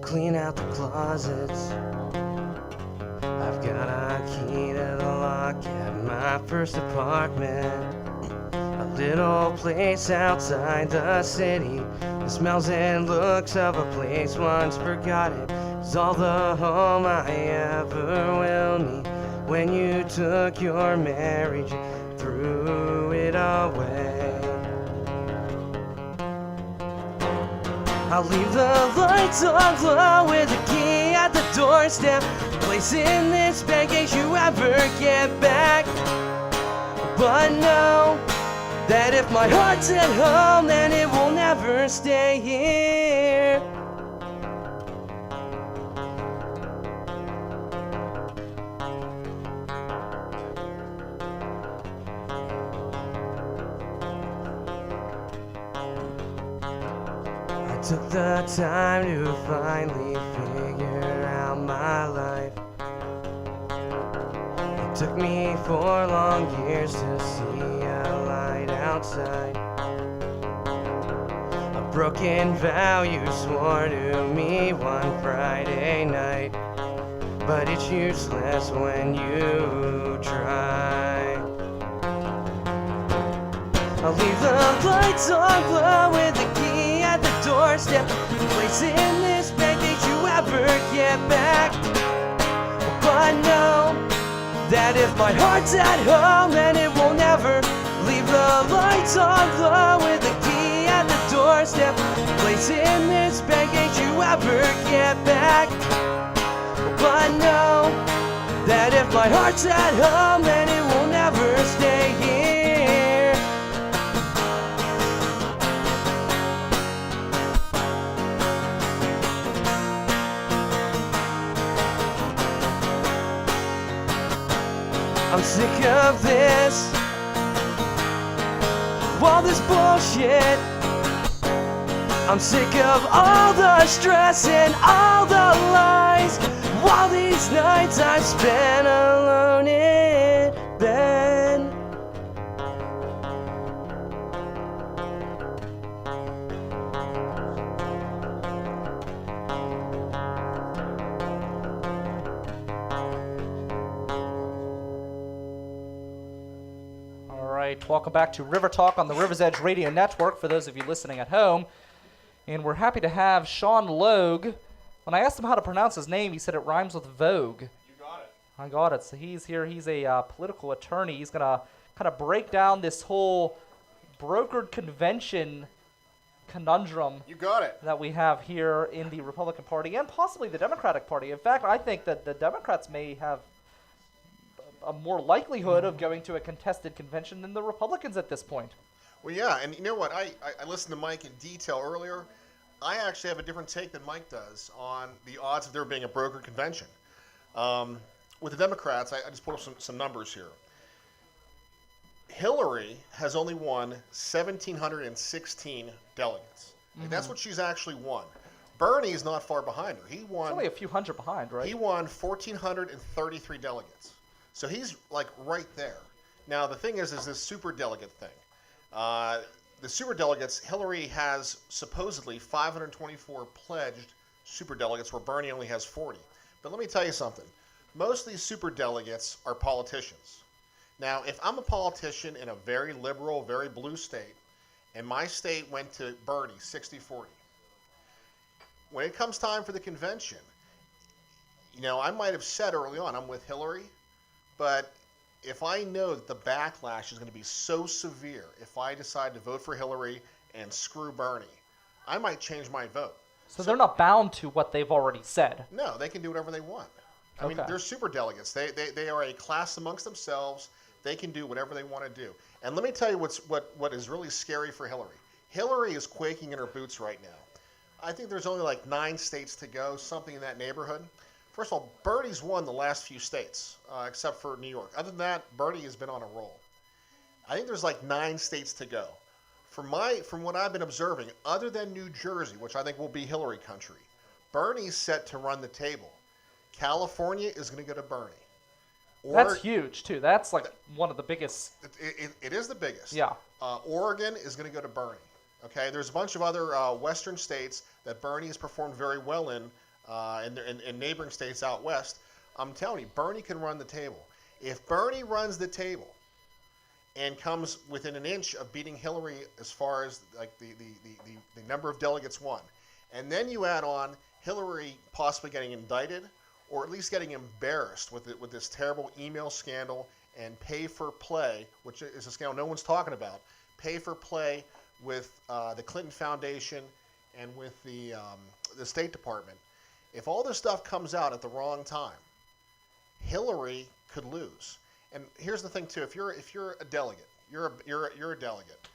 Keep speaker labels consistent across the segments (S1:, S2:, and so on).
S1: clean out the closets. I've got a key to the lock at my first apartment. A little place outside the city. The smells and looks of a place once forgotten is all the home I ever will need. When you took your marriage, threw it away. I'll leave the lights on low with the key at the doorstep. Place in this bag in case you ever get back. But know that if my heart's at home, then it will never stay here. I took the time to finally figure out my life. It took me 4 long years to see a light outside. A broken vow you swore to me one Friday night, but it's useless when you try. I'll leave the lights on low with the key at the doorstep. Place in this bag in case you ever get back. But know that if my heart's at home, then it will never leave the lights on low with the key at the doorstep. Place in this bag in case you ever get back. But know that if my heart's at home, then it will never stay here. I'm sick of this, all this bullshit. I'm sick of all the stress and all the lies. All these nights I've spent alone in bed.
S2: Welcome back to River Talk on the River's Edge Radio Network for those of you listening at home. And we're happy to have Sean Logue. When I asked him how to pronounce his name, he said it rhymes with Vogue.
S3: You got it.
S2: I got it. So he's here. He's a political attorney. He's going to kind of break down this whole brokered convention conundrum
S3: You got it.
S2: that we have here in the Republican Party and possibly the Democratic Party. In fact, I think that the Democrats may have a more likelihood of going to a contested convention than the Republicans at this point.
S3: Well, yeah, and you know what? I listened to Mike in detail earlier. I actually have a different take than Mike does on the odds of there being a brokered convention. With the Democrats, I just pulled up some numbers here. Hillary has only won 1,716 delegates. And that's what she's actually won. Bernie is not far behind her. He won.
S2: It's only a few hundred behind, right?
S3: He won 1,433 delegates. So he's like right there. Now the thing is this super delegate thing. The super delegates, Hillary has supposedly 524 pledged super delegates, where Bernie only has 40. But let me tell you something. Most of these super delegates are politicians. Now, if I'm a politician in a very liberal, very blue state, and my state went to Bernie 60-40, when it comes time for the convention, you know, I might have said early on, I'm with Hillary, but if I know that the backlash is going to be so severe, if I decide to vote for Hillary and screw Bernie, I might change my vote.
S2: So they're not bound to what they've already said.
S3: No, they can do whatever they want. I mean,
S2: Okay.
S3: they're super delegates. They are a class amongst themselves. They can do whatever they want to do. And let me tell you what is really scary for Hillary. Hillary is quaking in her boots right now. I think there's only like 9 states to go, something in that neighborhood. First of all, Bernie's won the last few states, except for New York. Other than that, Bernie has been on a roll. I think there's like 9 states to go. From what I've been observing, other than New Jersey, which I think will be Hillary country, Bernie's set to run the table. California is going to go to Bernie.
S2: That's huge, too. That's like one of the biggest.
S3: It is the biggest.
S2: Yeah.
S3: Oregon is going to go to Bernie. Okay, there's a bunch of other western states that Bernie has performed very well in in neighboring states out west, I'm telling you, Bernie can run the table. If Bernie runs the table and comes within an inch of beating Hillary as far as like the number of delegates won, and then you add on Hillary possibly getting indicted or at least getting embarrassed with this terrible email scandal and pay for play, which is a scandal no one's talking about, pay for play with the Clinton Foundation and with the State Department. If all this stuff comes out at the wrong time, Hillary could lose. And here's the thing too: if you're a delegate, you're a delegate,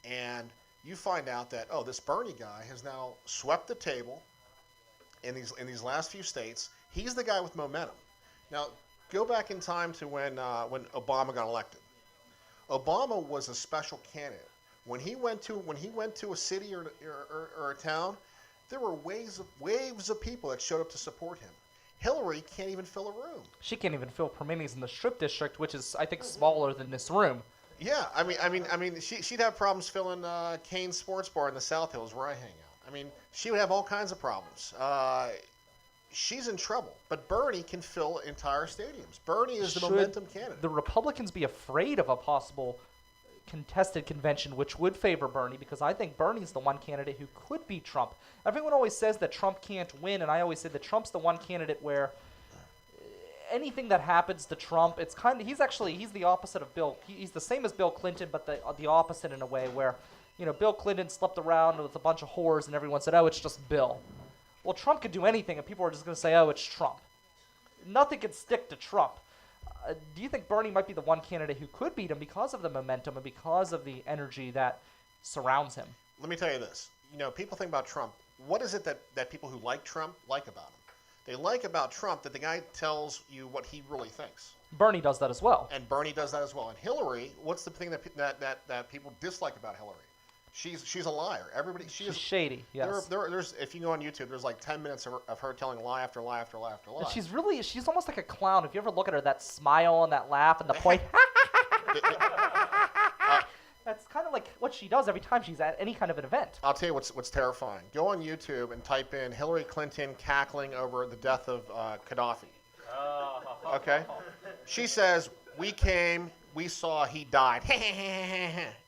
S3: and you find out that this Bernie guy has now swept the table in these last few states. He's the guy with momentum. Now go back in time to when Obama got elected. Obama was a special candidate. When he went to a city or a town, there were waves of people that showed up to support him. Hillary can't even fill a room.
S2: She can't even fill Perminis in the Strip District, which is, I think, smaller than this room.
S3: Yeah, I mean, she'd have problems filling Kane's Sports Bar in the South Hills where I hang out. I mean, she would have all kinds of problems. She's in trouble. But Bernie can fill entire stadiums. Bernie is the momentum candidate.
S2: The Republicans be afraid of a possible contested convention which would favor Bernie? Because I think Bernie's the one candidate who could beat Trump. Everyone always says that Trump can't win, and I always say that Trump's the one candidate where anything that happens to Trump, it's kind of he's the opposite of Bill. He's the same as Bill Clinton, but the opposite in a way where, Bill Clinton slept around with a bunch of whores and everyone said, oh, it's just Bill. Well, Trump could do anything and people are just going to say, oh, it's Trump. Nothing can stick to Trump. Do you think Bernie might be the one candidate who could beat him because of the momentum and because of the energy that surrounds him?
S3: Let me tell you this. People think about Trump. What is it that people who like Trump like about him? They like about Trump that the guy tells you what he really thinks.
S2: Bernie does that as well.
S3: And Bernie does that as well. And Hillary, what's the thing that people dislike about Hillary? She's a liar. She's
S2: shady. Yes.
S3: There's if you go on YouTube, there's like 10 minutes of her telling lie after lie after lie after lie.
S2: And she's almost like a clown. If you ever look at her, that smile and that laugh and the point. That's kind of like what she does every time she's at any kind of an event.
S3: I'll tell you what's terrifying. Go on YouTube and type in Hillary Clinton cackling over the death of Gaddafi. Okay? She says, we came, we saw, he died.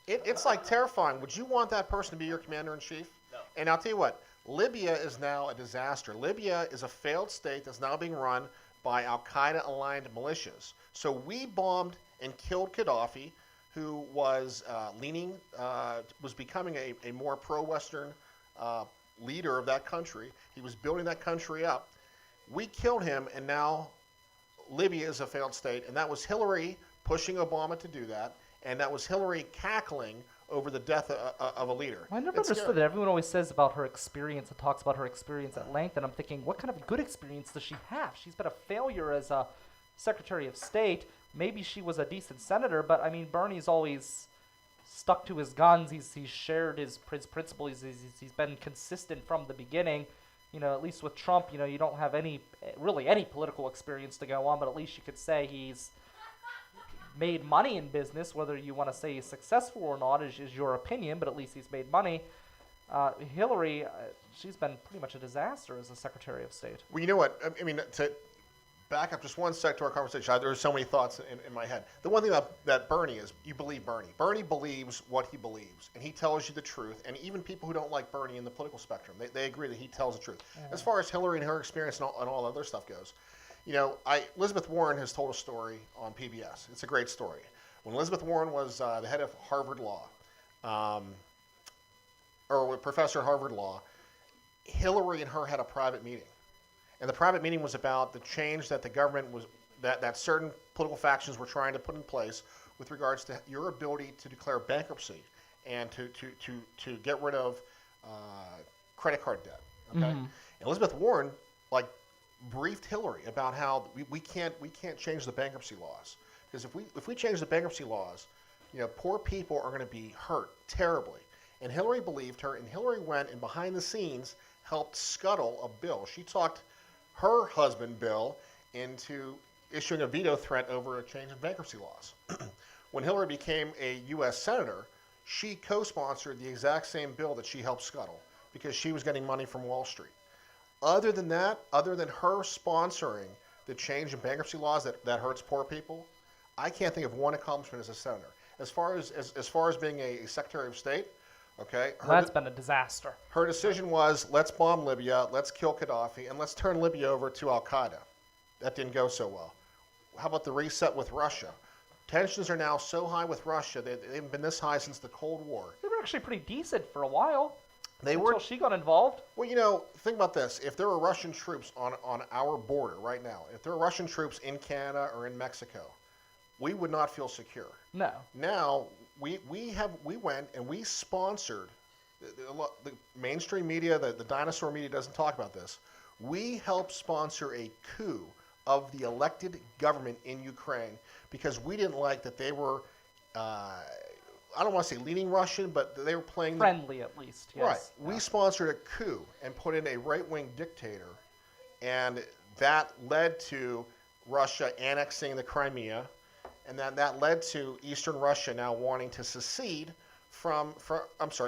S3: It's like terrifying. Would you want that person to be your commander-in-chief? No. And I'll tell you what, Libya is now a disaster. Libya is a failed state that's now being run by al-Qaeda-aligned militias. So we bombed and killed Gaddafi, who was was becoming a more pro-Western leader of that country. He was building that country up. We killed him, and now Libya is a failed state, and that was Hillary pushing Obama to do that, and that was Hillary cackling over the death of a leader.
S2: Well, I never understood that. Everyone always says about her experience and talks about her experience at length, and I'm thinking, what kind of good experience does she have? She's been a failure as a Secretary of State. Maybe she was a decent senator, but I mean, Bernie's always stuck to his guns. He's shared his principles. He's been consistent from the beginning. At least with Trump, you don't have any political experience to go on, but at least you could say he's made money in business. Whether you want to say he's successful or not is your opinion, but at least he's made money. Hillary, she's been pretty much a disaster as a Secretary of State.
S3: Well, you know what? I mean, to back up just one sec to our conversation, there are so many thoughts in my head. The one thing that Bernie is, you believe Bernie. Bernie believes what he believes, and he tells you the truth. And even people who don't like Bernie in the political spectrum, they agree that he tells the truth. Mm-hmm. As far as Hillary and her experience and all other stuff goes, Elizabeth Warren has told a story on PBS. It's a great story. When Elizabeth Warren was the head of Harvard Law, or a professor at Harvard Law, Hillary and her had a private meeting. And the private meeting was about the change that the government was, that certain political factions were trying to put in place with regards to your ability to declare bankruptcy and to get rid of credit card debt. Okay, mm-hmm. Elizabeth Warren briefed Hillary about how we can't change the bankruptcy laws, because if we change the bankruptcy laws, poor people are going to be hurt terribly. And Hillary believed her, and Hillary went and behind the scenes helped scuttle a bill. She talked her husband, Bill, into issuing a veto threat over a change in bankruptcy laws. When Hillary became a U.S. Senator, she co-sponsored the exact same bill that she helped scuttle because she was getting money from Wall Street. Other than that, other than her sponsoring the change in bankruptcy laws that hurts poor people, I can't think of one accomplishment as a senator. As far as being a Secretary of State, okay,
S2: That's been a disaster.
S3: her decision was, let's bomb Libya, let's kill Gaddafi, and let's turn Libya over to Al-Qaeda. That didn't go so well. How about the reset with Russia? Tensions are now so high with Russia, they haven't been this high since the Cold War.
S2: They were actually pretty decent for a while.
S3: They
S2: until
S3: were.
S2: she got involved.
S3: Well, think about this. If there were Russian troops on our border right now, if there were Russian troops in Canada or in Mexico, we would not feel secure.
S2: No.
S3: Now, we went and we sponsored, the mainstream media, the dinosaur media doesn't talk about this. We helped sponsor a coup of the elected government in Ukraine because we didn't like that they were, I don't want to say leaning Russian, but they were playing
S2: Friendly, at least. Yes.
S3: Right. We sponsored a coup and put in a right-wing dictator, and that led to Russia annexing the Crimea, and then that led to Eastern Russia now wanting to secede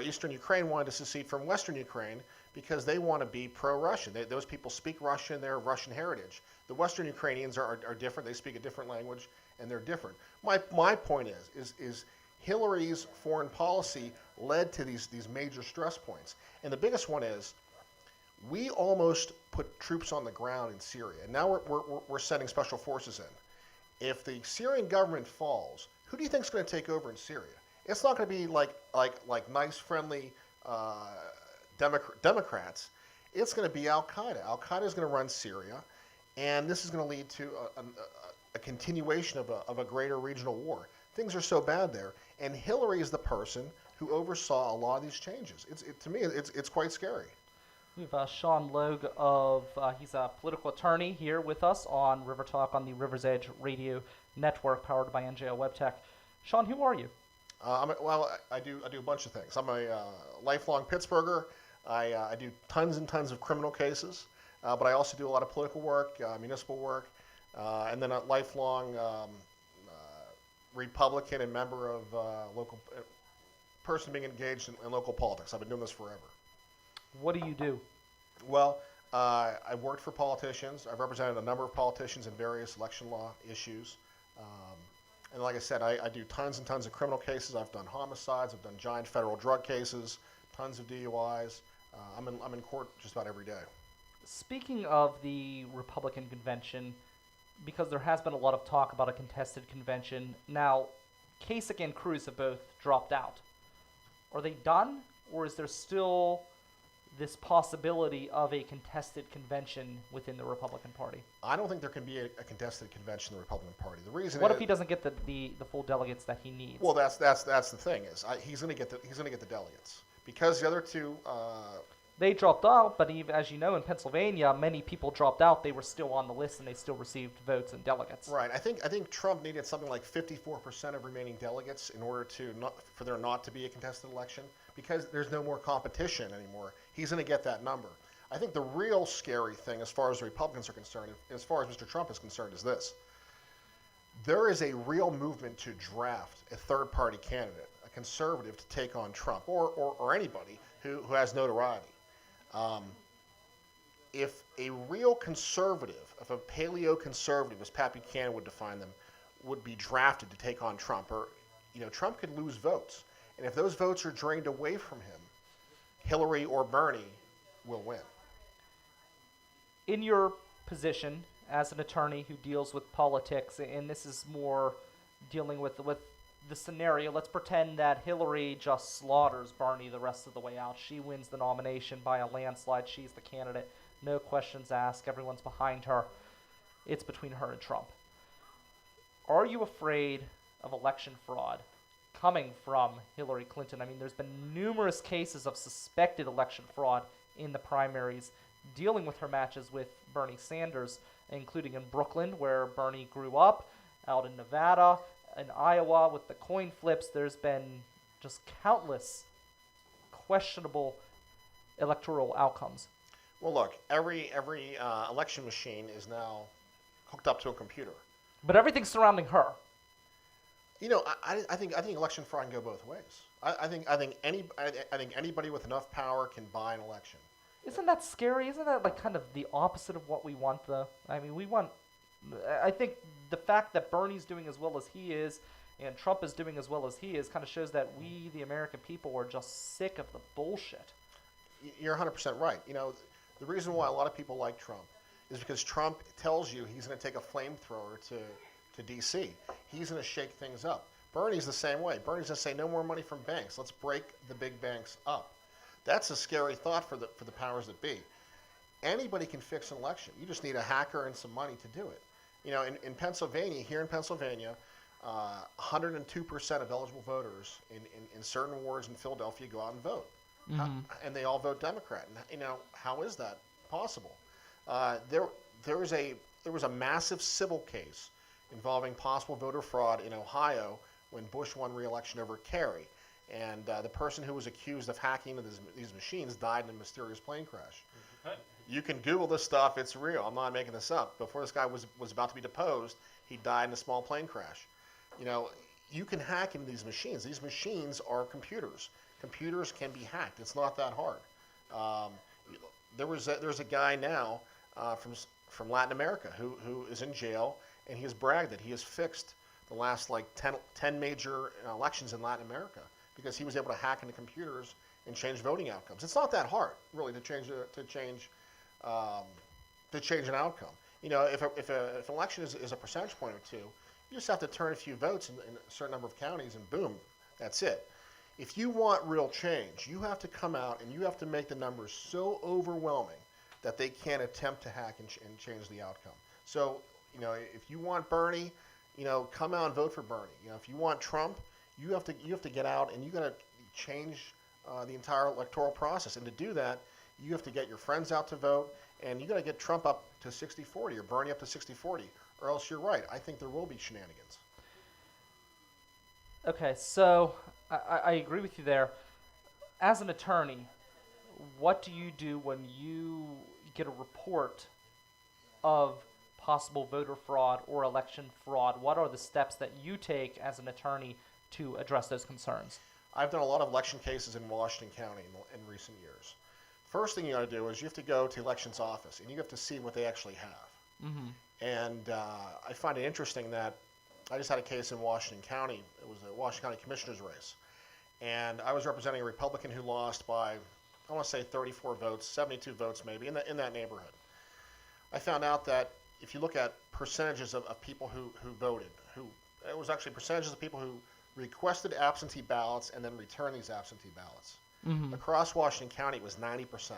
S3: Eastern Ukraine wanted to secede from Western Ukraine because they want to be pro-Russian. Those people speak Russian, they're of Russian heritage. The Western Ukrainians are different. They speak a different language, and they're different. My point is Hillary's foreign policy led to these major stress points. And the biggest one is we almost put troops on the ground in Syria. And now we're sending special forces in. If the Syrian government falls, who do you think is going to take over in Syria? It's not going to be like nice, friendly Democrats. It's going to be Al-Qaeda. Al-Qaeda is going to run Syria, and this is going to lead to a continuation of a greater regional war. Things are so bad there, and Hillary is the person who oversaw a lot of these changes. To me, it's quite scary.
S2: We have Sean Logue he's a political attorney here with us on River Talk on the River's Edge Radio Network, powered by NJL WebTech. Sean, who are you?
S3: I do a bunch of things. I'm a lifelong Pittsburgher. I do tons and tons of criminal cases, but I also do a lot of political work, municipal work, and then a lifelong Republican and member of local person being engaged in local politics. I've been doing this forever.
S2: What do you do?
S3: Well, I've worked for politicians. I've represented a number of politicians in various election law issues. And like I said, I do tons and tons of criminal cases. I've done homicides. I've done giant federal drug cases, tons of DUIs. I'm in court just about every day.
S2: Speaking of the Republican convention, because there has been a lot of talk about a contested convention, now Kasich and Cruz have both dropped out. Are they done, or is there still this possibility of a contested convention within the Republican Party?
S3: I don't think there can be a contested convention in the Republican Party. The reason
S2: What if he doesn't get the full delegates that he needs?
S3: Well, that's the thing is he's going to get the delegates because the other two.
S2: They dropped out, but even, as you know, in Pennsylvania, many people dropped out. They were still on the list, and they still received votes and delegates.
S3: Right. I think Trump needed something like 54% of remaining delegates in order for there not to be a contested election because there's no more competition anymore. He's going to get that number. I think the real scary thing, as far as the Republicans are concerned, as far as Mr. Trump is concerned, is this: there is a real movement to draft a third-party candidate, a conservative, to take on Trump or anybody who has notoriety. If a real conservative, if a paleo-conservative, as Pat Buchanan would define them, would be drafted to take on Trump, or Trump could lose votes, and if those votes are drained away from him, Hillary or Bernie will win.
S2: In your position as an attorney who deals with politics, and this is more dealing with the scenario, let's pretend that Hillary just slaughters Bernie the rest of the way out. She wins the nomination by a landslide. She's the candidate. No questions asked. Everyone's behind her. It's between her and Trump. Are you afraid of election fraud coming from Hillary Clinton? I mean, there's been numerous cases of suspected election fraud in the primaries dealing with her matches with Bernie Sanders, including in Brooklyn, where Bernie grew up, out in Nevada, in Iowa with the coin flips. There's been just countless questionable electoral outcomes.
S3: Well, look, every election machine is now hooked up to a computer.
S2: But everything surrounding her.
S3: I think election fraud can go both ways. I think anybody with enough power can buy an election.
S2: Isn't that scary? Isn't that like kind of the opposite of what we want, though? I mean, we want. I think the fact that Bernie's doing as well as he is, and Trump is doing as well as he is, kind of shows that we, the American people, are just sick of the bullshit.
S3: You're 100% right. You know, the reason why a lot of people like Trump is because Trump tells you he's going to take a flamethrower to D.C. He's going to shake things up. Bernie's the same way. Bernie's going to say no more money from banks. Let's break the big banks up. That's a scary thought for the powers that be. Anybody can fix an election. You just need a hacker and some money to do it. You know, in Pennsylvania, here in Pennsylvania, 102% of eligible voters in certain wards in Philadelphia go out and vote. And they all vote Democrat. And, you know, how is that possible? There was a massive civil case involving possible voter fraud in Ohio when Bush won re-election over Kerry. And the person who was accused of hacking into these machines died in a mysterious plane crash. You can Google this stuff. It's real. I'm not making this up. Before this guy was about to be deposed, he died in a small plane crash. You know, you can hack into these machines. These machines are computers. Computers can be hacked. It's not that hard. There's a guy now from Latin America who is in jail, and he has bragged that he has fixed the last like 10 major elections in Latin America because he was able to hack into computers and change voting outcomes. It's not that hard, really, to change an outcome. You know, if an election is a percentage point or two, you just have to turn a few votes in a certain number of counties, and boom, that's it. If you want real change, you have to come out and you have to make the numbers so overwhelming that they can't attempt to hack and change the outcome. So, you know, if you want Bernie, you know, come out and vote for Bernie. You know, if you want Trump, you have to get out and you got to change the entire electoral process. And to do that, you have to get your friends out to vote, and you got to get Trump up to 60-40 or Bernie up to 60-40, or else you're right. I think there will be shenanigans.
S2: Okay, so I agree with you there. As an attorney, what do you do when you get a report of possible voter fraud or election fraud? What are the steps that you take as an attorney to address those concerns?
S3: I've done a lot of election cases in Washington County in recent years. First thing you got to do is you have to go to the elections office and you have to see what they actually have. And I find it interesting that I just had a case in Washington County. It was a Washington County Commissioner's race. And I was representing a Republican who lost by, I want to say 34 votes, 72 votes maybe, in that neighborhood. I found out that if you look at percentages of people who voted, it was actually percentages of people who requested absentee ballots and then returned these absentee ballots. Across Washington County, it was 90%.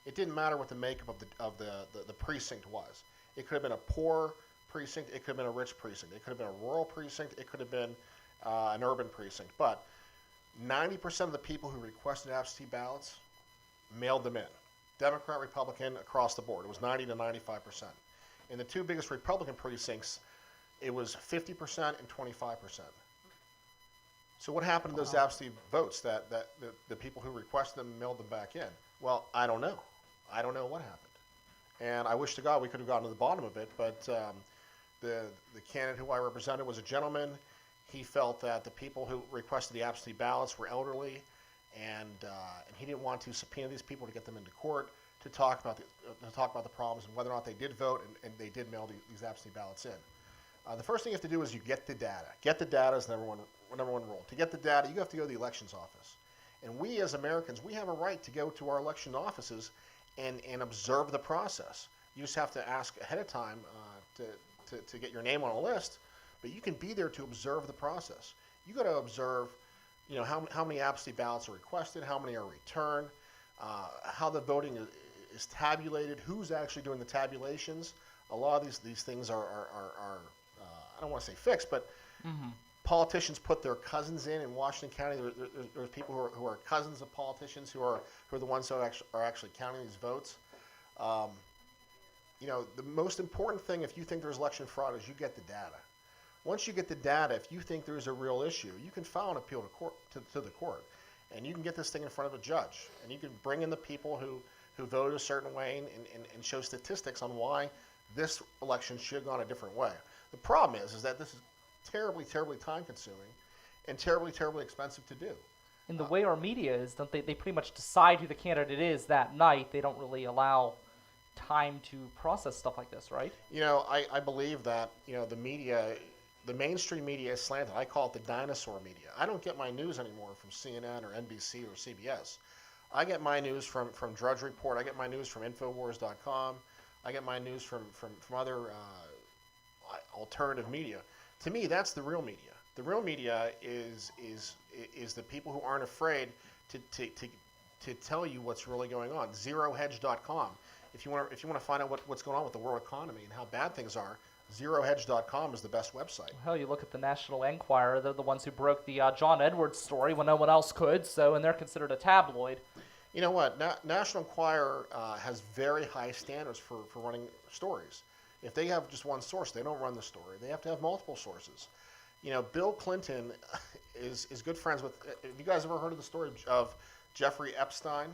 S3: It didn't matter what the makeup of the precinct was. It could have been a poor precinct. It could have been a rich precinct. It could have been a rural precinct. It could have been an urban precinct. But 90% of the people who requested absentee ballots mailed them in. Democrat, Republican, across the board. It was 90 to 95%. In the two biggest Republican precincts, it was 50% and 25%. So what happened to those absentee votes that the people who requested them mailed them back in? Well, I don't know. I don't know what happened. And I wish to God we could have gotten to the bottom of it, but the candidate who I represented was a gentleman. He felt that the people who requested the absentee ballots were elderly, and he didn't want to subpoena these people to get them into court to talk about the problems and whether or not they did vote and they did mail these absentee ballots in. The first thing you have to do is you get the data. Get the data is number one rule. To get the data, you have to go to the elections office. And we as Americans, we have a right to go to our election offices and observe the process. You just have to ask ahead of time to get your name on a list, but you can be there to observe the process. You got to observe, you know, how many absentee ballots are requested, how many are returned, how the voting is tabulated, who's actually doing the tabulations. A lot of these things are I don't want to say fixed, but politicians put their cousins in Washington County. There's people who are cousins of politicians who are the ones who are actually counting these votes. You know, the most important thing if you think there's election fraud is you get the data. Once you get the data, if you think there's a real issue, you can file an appeal to the court, and you can get this thing in front of a judge, and you can bring in the people who voted a certain way and show statistics on why this election should have gone a different way. The problem is that this is terribly, terribly time-consuming and terribly, terribly expensive to do.
S2: in the way our media is, don't they pretty much decide who the candidate is that night. They don't really allow time to process stuff like this, right?
S3: I believe that, the media, the mainstream media is slanted. I call it the dinosaur media. I don't get my news anymore from CNN or NBC or CBS. I get my news from Drudge Report. I get my news from Infowars.com. I get my news from other alternative media. To me, that's the real media. The real media is the people who aren't afraid to tell you what's really going on. ZeroHedge.com. If you want to find out what's going on with the world economy and how bad things are, ZeroHedge.com is the best website.
S2: Hell, you look at the National Enquirer; they're the ones who broke the John Edwards story when no one else could. And they're considered a tabloid.
S3: You know what? National Enquirer has very high standards for running stories. If they have just one source, they don't run the story. They have to have multiple sources. Bill Clinton is good friends with. Have you guys ever heard of the story of Jeffrey Epstein?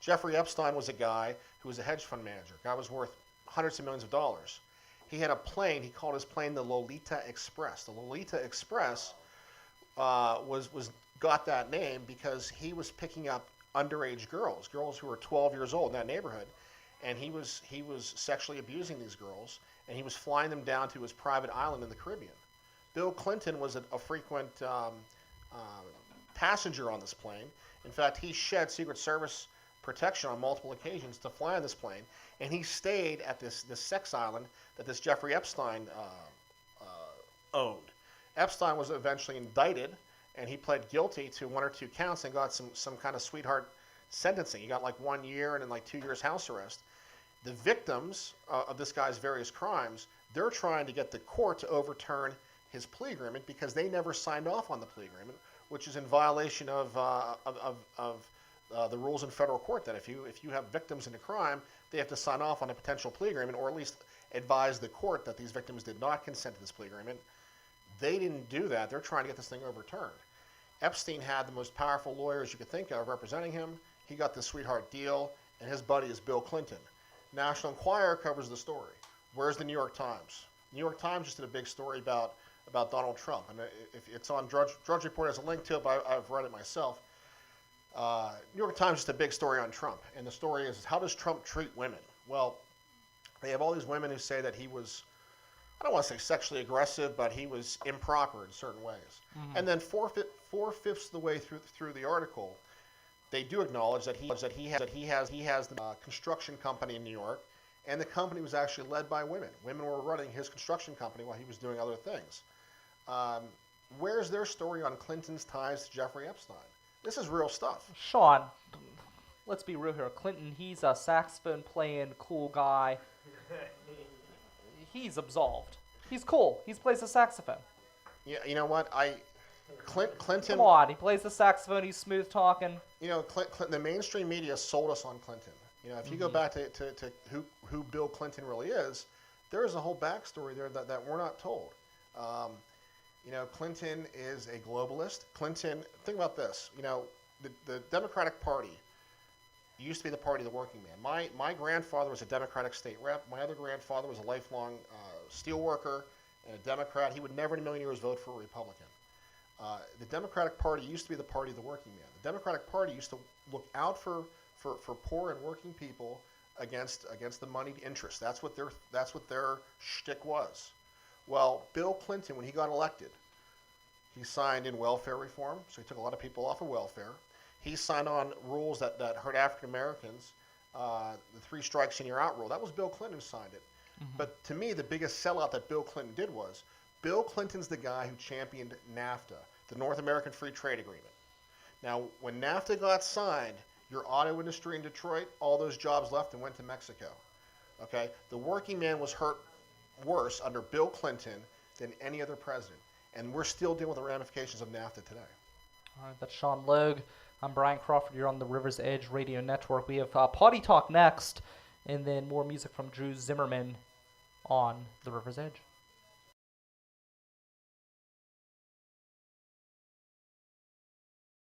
S3: Jeffrey Epstein was a guy who was a hedge fund manager. Guy was worth hundreds of millions of dollars. He had a plane. He called his plane the Lolita Express. The Lolita Express got that name because he was picking up underage girls who were 12 years old in that neighborhood, and he was sexually abusing these girls, and he was flying them down to his private island in the Caribbean. Bill Clinton was a frequent passenger on this plane. In fact, he shed Secret Service protection on multiple occasions to fly on this plane, and he stayed at this sex island that this Jeffrey Epstein owned. Epstein was eventually indicted, and he pled guilty to 1 or 2 counts and got some kind of sweetheart sentencing. He got like 1 year and then like 2 years house arrest. The victims of this guy's various crimes, they're trying to get the court to overturn his plea agreement because they never signed off on the plea agreement, which is in violation of the rules in federal court that if you have victims in a crime, they have to sign off on a potential plea agreement or at least advise the court that these victims did not consent to this plea agreement. They didn't do that. They're trying to get this thing overturned. Epstein had the most powerful lawyers you could think of representing him. He got the sweetheart deal, and his buddy is Bill Clinton. National Enquirer covers the story. Where's the New York Times? New York Times just did a big story about Donald Trump. And if it's on Drudge Report has a link to it, but I've read it myself. New York Times just a big story on Trump. And the story is, how does Trump treat women? Well, they have all these women who say that he was, I don't want to say sexually aggressive, but he was improper in certain ways. Mm-hmm. And then four-fifths of the way through the article, they do acknowledge that he has the construction company in New York, and the company was actually led by women. Women were running his construction company while he was doing other things. Where's their story on Clinton's ties to Jeffrey Epstein? This is real stuff.
S2: Sean, let's be real here. Clinton, he's a saxophone-playing cool guy. He's absolved. He's cool. He plays the saxophone.
S3: Yeah, you know what? Clinton.
S2: Come on, he plays the saxophone. He's smooth talking.
S3: The mainstream media sold us on Clinton. If you go back to who Bill Clinton really is, there is a whole backstory there that we're not told. Clinton is a globalist. Clinton, think about this. The Democratic Party used to be the party of the working man. My grandfather was a Democratic state rep. My other grandfather was a lifelong steel worker and a Democrat. He would never in a million years vote for a Republican. The Democratic Party used to be the party of the working man. The Democratic Party used to look out for poor and working people against the moneyed interests. That's what their shtick was. Well, Bill Clinton, when he got elected, he signed in welfare reform, so he took a lot of people off of welfare. He signed on rules that hurt African Americans, the 3 strikes and you're out rule. That was Bill Clinton who signed it. Mm-hmm. But to me, the biggest sellout that Bill Clinton did was Bill Clinton's the guy who championed NAFTA, the North American Free Trade Agreement. Now, when NAFTA got signed, your auto industry in Detroit, all those jobs left and went to Mexico. Okay? The working man was hurt worse under Bill Clinton than any other president. And we're still dealing with the ramifications of NAFTA today.
S2: All right, that's Sean Logue. I'm Brian Crawford. You're on the River's Edge Radio Network. We have Potty Talk next, and then more music from Drew Zimmerman on the River's Edge.